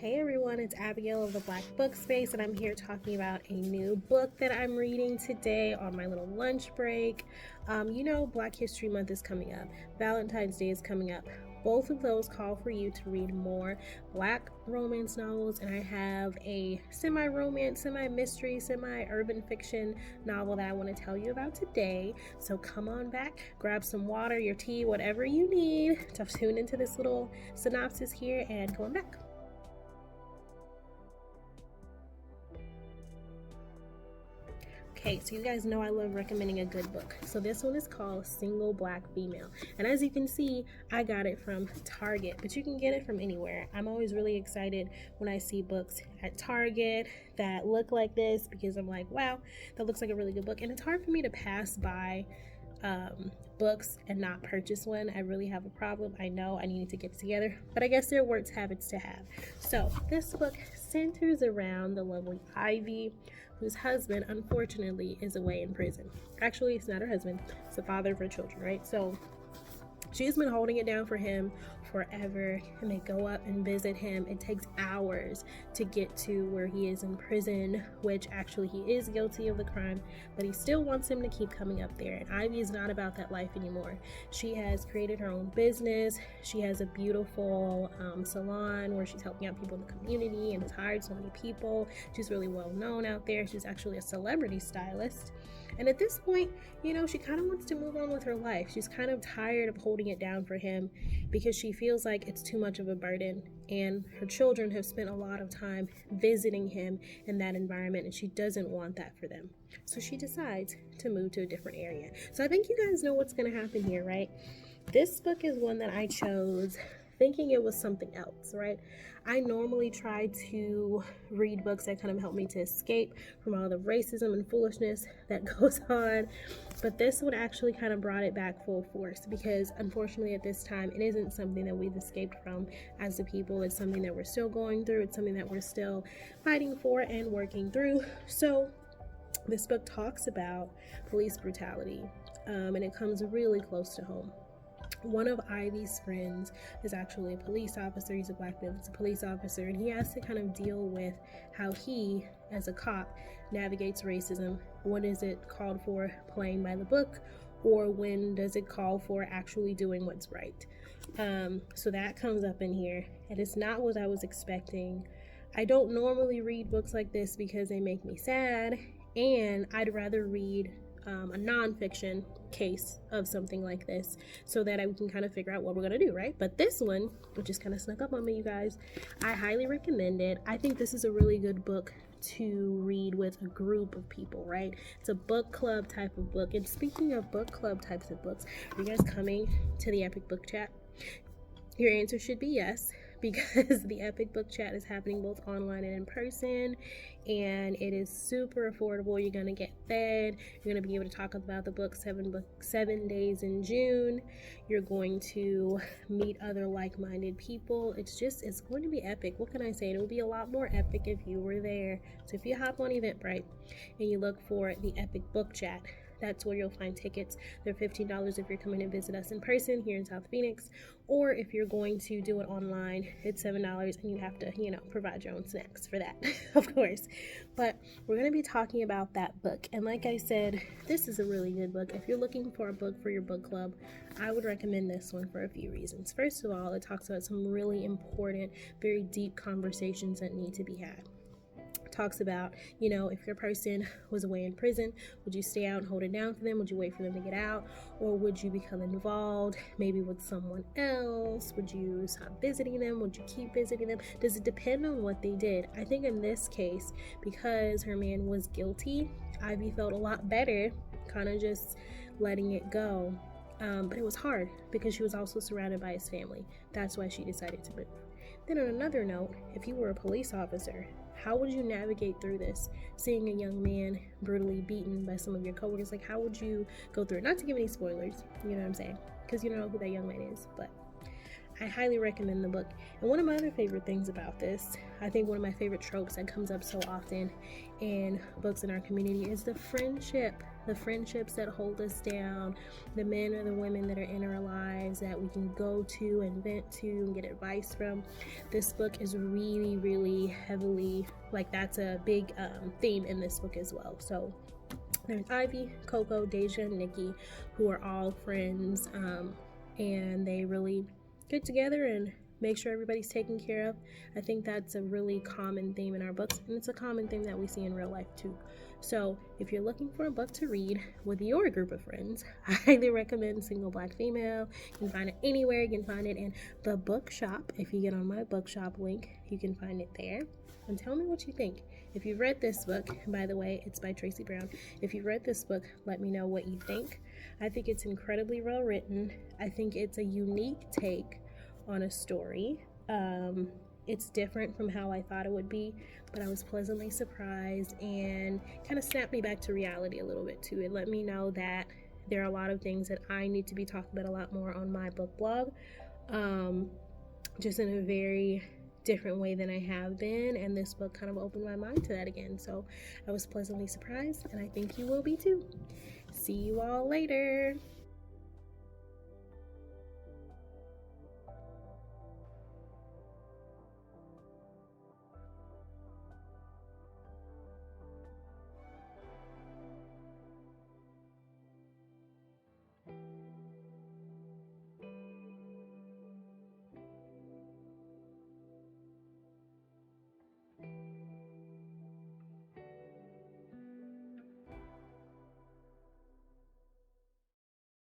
Hey everyone, it's Abigail of the Black Book Space, and I'm here talking about a new book that I'm reading today on my little lunch break. Black History Month is coming up, Valentine's Day is coming up. Both of those call for you to read more Black romance novels, and I have a semi-romance, semi-mystery, semi-urban fiction novel that I want to tell you about today. So come on back, grab some water, your tea, whatever you need to tune into this little synopsis here, and come on back. Okay, so you guys know I love recommending a good book. So this one is called Single Black Female. And as you can see, I got it from Target, but you can get it from anywhere. I'm always really excited when I see books at Target that look like this because I'm like, wow, that looks like a really good book. And it's hard for me to pass by books and not purchase one. I really have a problem. I know I need to get it together, but I guess they're worth habits to have. So this book centers around the lovely Ivy, whose husband unfortunately is away in prison. Actually, it's not her husband, it's the father of her children, right? So she's been holding it down for him forever, and they go up and visit him. It takes hours to get to where he is in prison, which actually he is guilty of the crime, but he still wants him to keep coming up there. And Ivy is not about that life anymore. She has created her own business. She has a beautiful salon where she's helping out people in the community and has hired so many people. She's really well known out there. She's actually a celebrity stylist. And at this point, she kind of wants to move on with her life. She's kind of tired of holding it down for him because she feels like it's too much of a burden. And her children have spent a lot of time visiting him in that environment, and she doesn't want that for them. So she decides to move to a different area. So I think you guys know what's going to happen here, right? This book is one that I chose thinking it was something else, right? I normally try to read books that kind of help me to escape from all the racism and foolishness that goes on, but this one actually kind of brought it back full force because unfortunately at this time it isn't something that we've escaped from as a people. It's something that we're still going through. It's something that we're still fighting for and working through. So this book talks about police brutality, and it comes really close to home. One of Ivy's friends is actually a police officer. He's a black man, he's a police officer, and he has to kind of deal with how he, as a cop, navigates racism. When is it called for playing by the book, or when does it call for actually doing what's right? So that comes up in here, and it's not what I was expecting. I don't normally read books like this because they make me sad, and I'd rather read a nonfiction case of something like this so that I can kind of figure out what we're going to do, right? But this one, which just kind of snuck up on me, you guys, I highly recommend it. I think this is a really good book to read with a group of people, right? It's a book club type of book. And speaking of book club types of books, are you guys coming to the Epic Book Chat? Your answer should be yes, because the Epic Book Chat is happening both online and in person, and it is super affordable. You're going to get fed. You're going to be able to talk about the book 7 days in June. You're going to meet other like-minded people. It's going to be epic. What can I say? It will be a lot more epic if you were there. So if you hop on Eventbrite and you look for the Epic Book Chat, that's where you'll find tickets. They're $15 if you're coming to visit us in person here in South Phoenix, or if you're going to do it online, it's $7, and you have to, provide your own snacks for that, of course. But we're going to be talking about that book. And like I said, this is a really good book. If you're looking for a book for your book club, I would recommend this one for a few reasons. First of all, it talks about some really important, very deep conversations that need to be had. Talks about, if your person was away in prison, would you stay out and hold it down for them? Would you wait for them to get out? Or would you become involved, maybe with someone else? Would you stop visiting them? Would you keep visiting them? Does it depend on what they did? I think in this case, because her man was guilty, Ivy felt a lot better kind of just letting it go. But it was hard because she was also surrounded by his family. That's why she decided to move. Then on another note, if you were a police officer, how would you navigate through this? Seeing a young man brutally beaten by some of your coworkers, how would you go through it? Not to give any spoilers, you know what I'm saying? Because you don't know who that young man is. But I highly recommend the book. And one of my other favorite things about this, I think one of my favorite tropes that comes up so often in books in our community is the friendship. The friendships that hold us down, the men or the women that are in our lives that we can go to and vent to and get advice from. This book is really, really heavily, like that's a big theme in this book as well. So there's Ivy, Coco, Deja, and Nikki, who are all friends, and they really get together and make sure everybody's taken care of. I think that's a really common theme in our books, and it's a common theme that we see in real life too. So if you're looking for a book to read with your group of friends, I highly recommend Single Black Female. You can find it anywhere. You can find it in the bookshop. If you get on my bookshop link, you can find it there. And tell me what you think. If you've read this book, by the way, it's by Tracy Brown. If you've read this book, let me know what you think. I think it's incredibly well written. I think it's a unique take on a story. It's different from how I thought it would be, but I was pleasantly surprised and kind of snapped me back to reality a little bit too. It let me know that there are a lot of things that I need to be talking about a lot more on my book blog, just in a very different way than I have been, and this book kind of opened my mind to that again. So I was pleasantly surprised, and I think you will be too. See you all later.